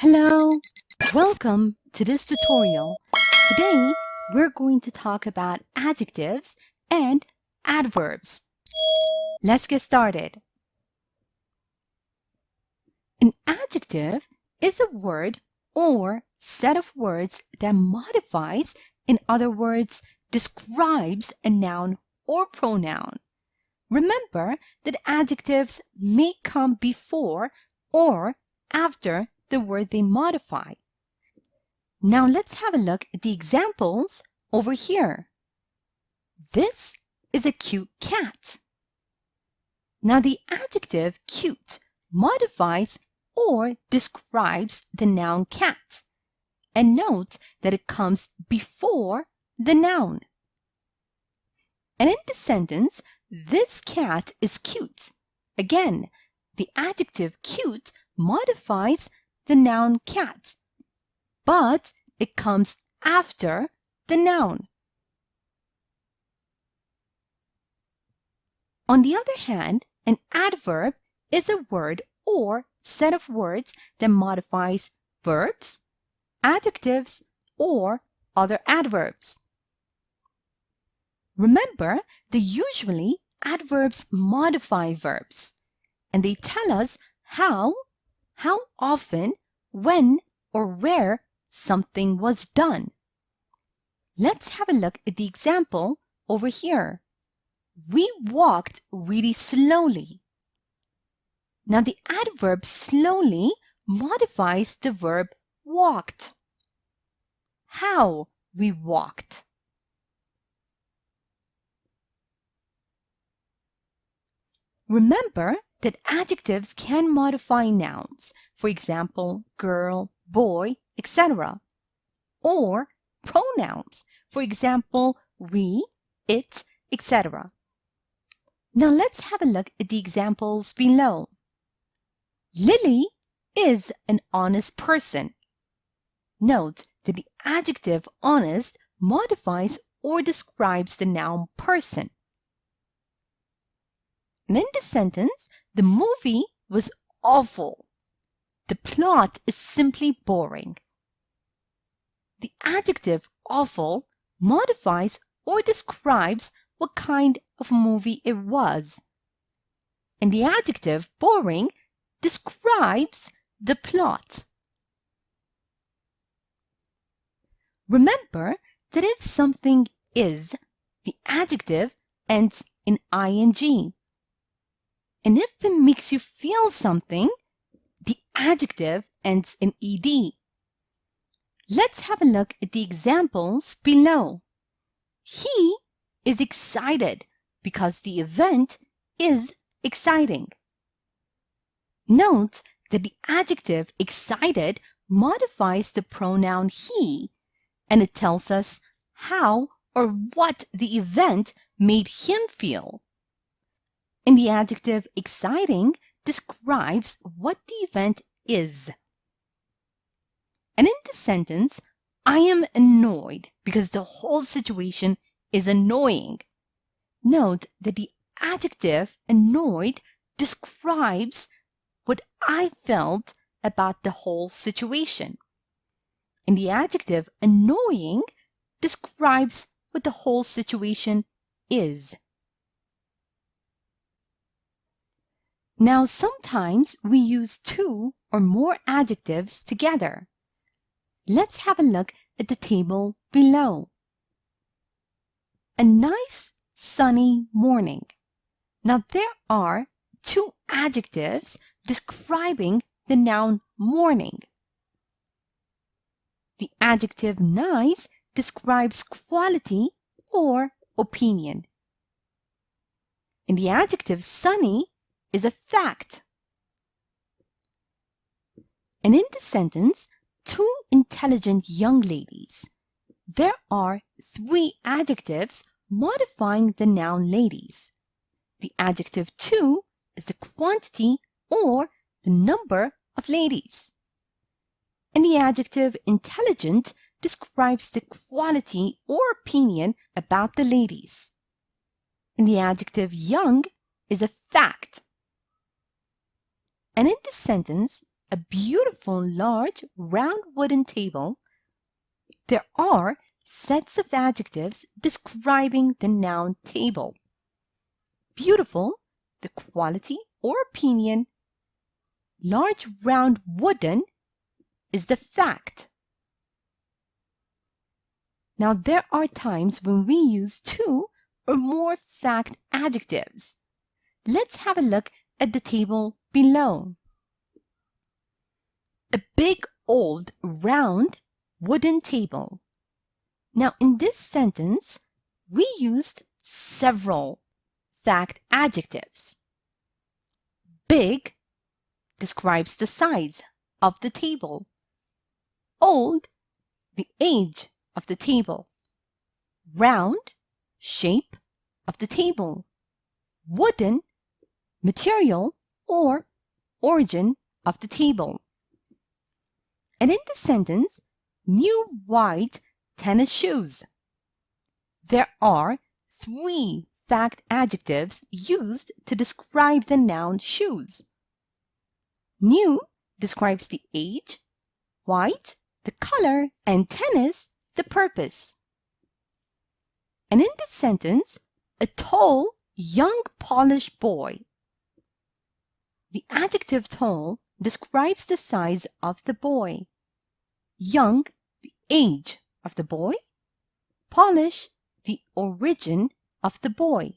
Hello, welcome to this tutorial. Today, we're going to talk about adjectives and adverbs. Let's get started. An adjective is a word or set of words that modifies, in other words, describes a noun or pronoun. Remember that adjectives may come before or after the word they modify. Now let's have a look at the examples over here. This is a cute cat. Now the adjective cute modifies or describes the noun cat. And note that it comes before the noun. And in the sentence, this cat is cute. Again, the adjective cute modifies the noun cat, but it comes after the noun. On the other hand, an adverb is a word or set of words that modifies verbs, adjectives, or other adverbs. Remember that usually adverbs modify verbs, and they tell us how often, when, or where something was done. Let's have a look at the example over here. We walked really slowly. Now the adverb slowly modifies the verb walked. How we walked. Remember that adjectives can modify nouns, for example, girl, boy, etc. Or pronouns, for example, we, it, etc. Now let's have a look at the examples below. Lily is an honest person. Note that the adjective honest modifies or describes the noun person. And in the sentence, the movie was awful. The plot is simply boring. The adjective awful modifies or describes what kind of movie it was. And the adjective boring describes the plot. Remember that if something is, the adjective ends in ing. And if it makes you feel something, the adjective ends in ed. Let's have a look at the examples below. He is excited because the event is exciting. Note that the adjective excited modifies the pronoun he, and it tells us how or what the event made him feel. And the adjective exciting describes what the event is. And in the sentence, I am annoyed because the whole situation is annoying. Note that the adjective annoyed describes what I felt about the whole situation. And the adjective annoying describes what the whole situation is. Now, sometimes we use two or more adjectives together. Let's have a look at the table below. A nice sunny morning. Now, there are two adjectives describing the noun morning. The adjective nice describes quality or opinion. And the adjective sunny is a fact. And in the sentence, two intelligent young ladies, there are three adjectives modifying the noun ladies. The adjective two is the quantity or the number of ladies. And the adjective intelligent describes the quality or opinion about the ladies. And the adjective young is a fact. And in this sentence, a beautiful, large, round wooden table, there are sets of adjectives describing the noun table. Beautiful, the quality or opinion. Large, round, wooden is the fact. Now, there are times when we use two or more fact adjectives. Let's have a look at the table below. A big, old, round, wooden table. Now, in this sentence, we used several fact adjectives. Big describes the size of the table. Old, the age of the table. Round, shape of the table. Wooden, material or origin of the table. And in the sentence, new white tennis shoes. There are three fact adjectives used to describe the noun shoes. New describes the age, white, the color, and tennis, the purpose. And in this sentence, a tall, young, polished boy. The adjective tall describes the size of the boy. Young, the age of the boy. Polish, the origin of the boy.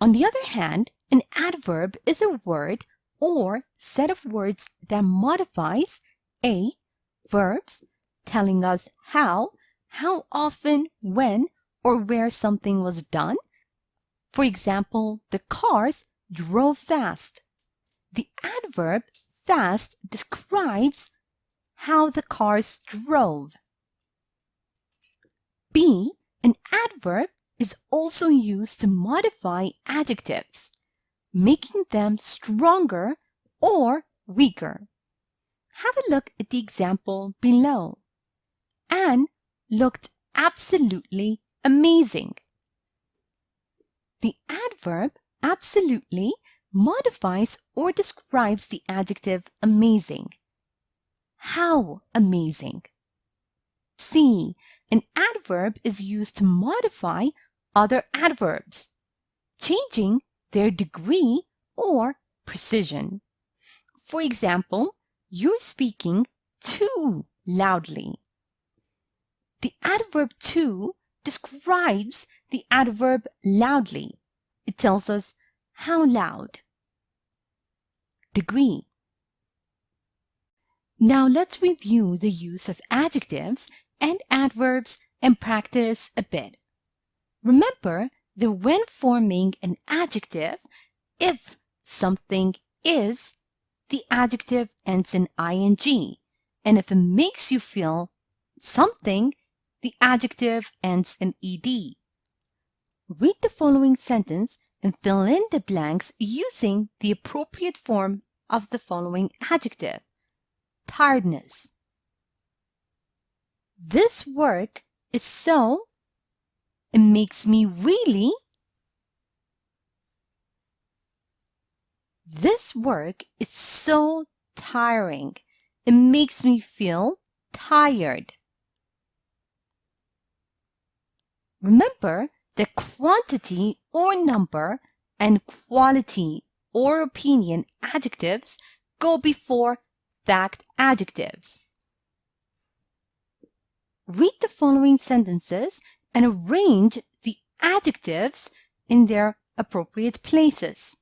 On the other hand, an adverb is a word or set of words that modifies A. Verbs, telling us how often, when, or where something was done. For example, the cars drove fast. The adverb fast describes how the cars drove. B. An adverb is also used to modify adjectives, making them stronger or weaker. Have a look at the example below. Anne looked absolutely amazing. The adverb absolutely modifies or describes the adjective amazing. How amazing? C. An adverb is used to modify other adverbs, changing their degree or precision. For example, you're speaking too loudly. The adverb too describes the adverb loudly. It tells us how loud. Degree. Now let's review the use of adjectives and adverbs and practice a bit. Remember that when forming an adjective, if something is, the adjective ends in ing, and if it makes you feel something, the adjective ends in ed. Read the following sentence and fill in the blanks using the appropriate form of the following adjective. Tiredness. This work is so, it makes me really. This work is so tiring. It makes me feel tired. Remember that quantity or number and quality or opinion adjectives go before fact adjectives. Read the following sentences and arrange the adjectives in their appropriate places.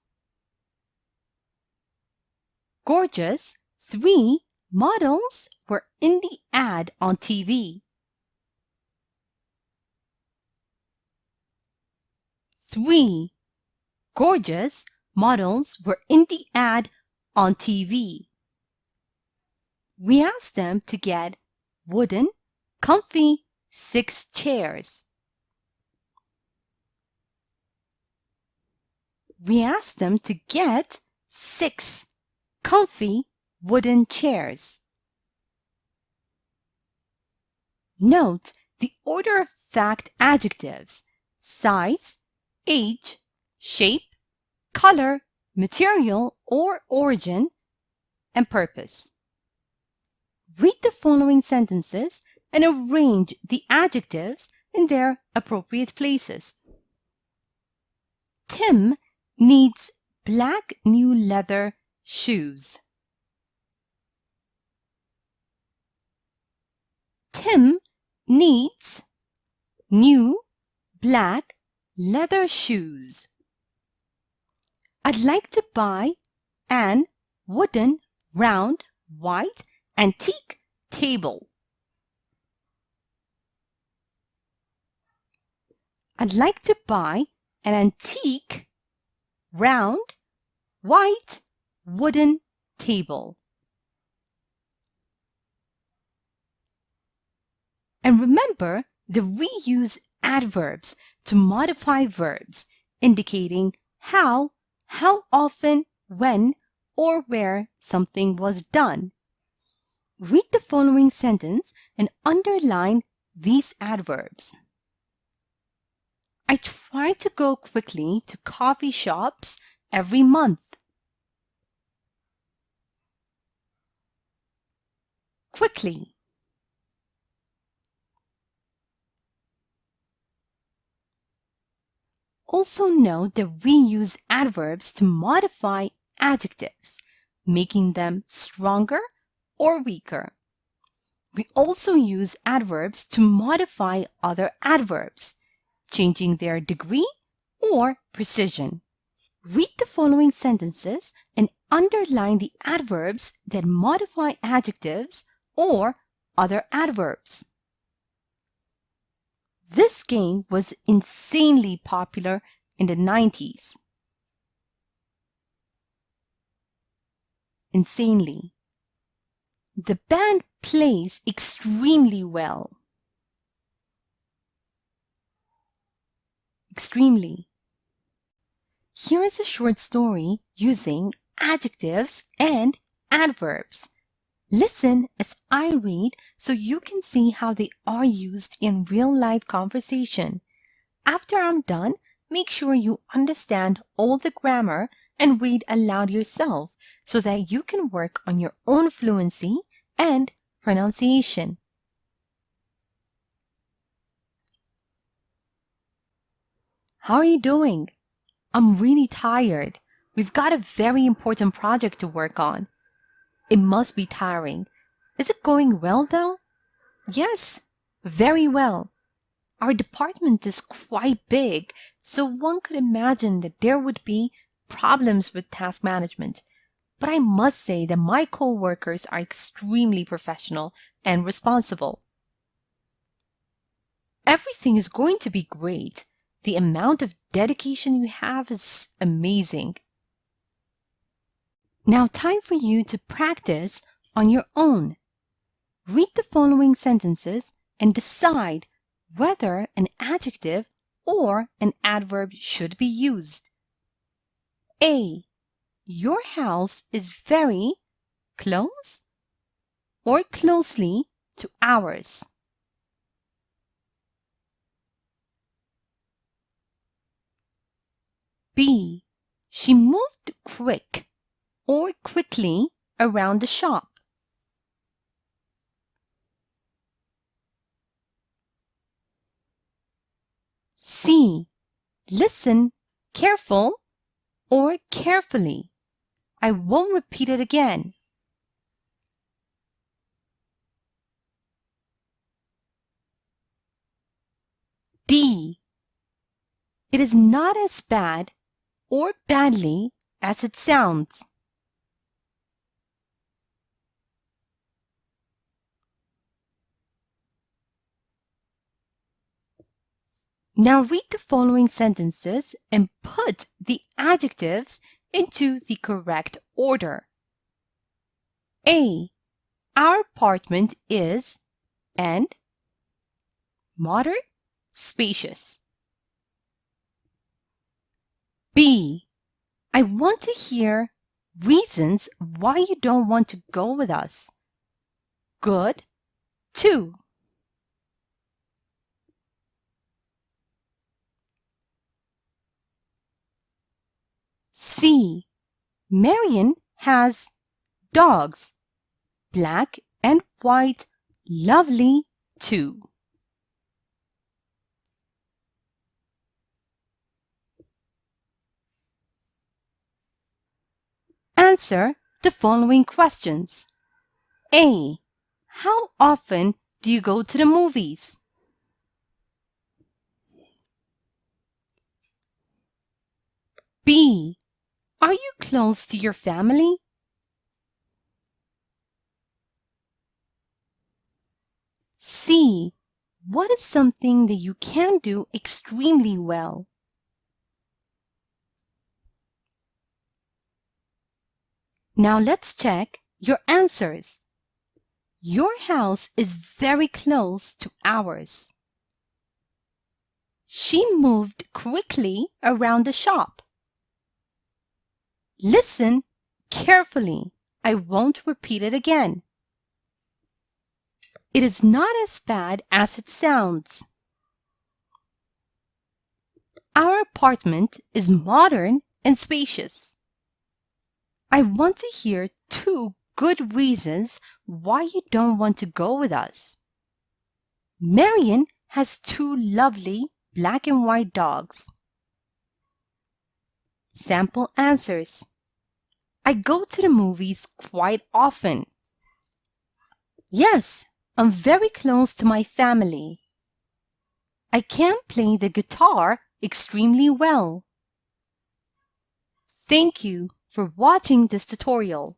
Gorgeous, 3 models were in the ad on TV. 3 gorgeous models were in the ad on TV. We asked them to get wooden, comfy 6 chairs. We asked them to get 6 comfy wooden chairs. Note the order of fact adjectives: size, age, shape, color, material or origin, and purpose. Read the following sentences and arrange the adjectives in their appropriate places. Tim needs black new leather shoes. Tim needs new black leather shoes. I'd like to buy an wooden, round, white, antique table. I'd like to buy an antique, round, white, wooden table. And remember that we use adverbs to modify verbs, indicating how often, when, or where something was done. Read the following sentence and underline these adverbs. I try to go quickly to coffee shops every month. Quickly. Also note that we use adverbs to modify adjectives, making them stronger or weaker. We also use adverbs to modify other adverbs, changing their degree or precision. Read the following sentences and underline the adverbs that modify adjectives or other adverbs. This game was insanely popular in the 90s. Insanely. The band plays extremely well. Extremely. Here is a short story using adjectives and adverbs. Listen as I read so you can see how they are used in real-life conversation. After I'm done, make sure you understand all the grammar and read aloud yourself so that you can work on your own fluency and pronunciation. How are you doing? I'm really tired. We've got a very important project to work on. It must be tiring. Is it going well though? Yes, very well. Our department is quite big, so one could imagine that there would be problems with task management. But I must say that my co-workers are extremely professional and responsible. Everything is going to be great. The amount of dedication you have is amazing. Now time for you to practice on your own. Read the following sentences and decide whether an adjective or an adverb should be used. A. Your house is very close or closely to ours. B. She moved quick or quickly around the shop. C. Listen careful or carefully. I won't repeat it again. D. It is not as bad or badly as it sounds. Now read the following sentences and put the adjectives into the correct order. A. Our apartment is and modern, spacious. B. I want to hear reasons why you don't want to go with us. Good. 2. C. Marion has dogs, black and white, lovely too. Answer the following questions. A. How often do you go to the movies? B. Are you close to your family? C. What is something that you can do extremely well? Now let's check your answers. Your house is very close to ours. She moved quickly around the shop. Listen carefully. I won't repeat it again. It is not as bad as it sounds. Our apartment is modern and spacious. I want to hear 2 good reasons why you don't want to go with us. Marion has 2 lovely black and white dogs. Sample answers. I go to the movies quite often. Yes, I'm very close to my family. I can play the guitar extremely well. Thank you for watching this tutorial.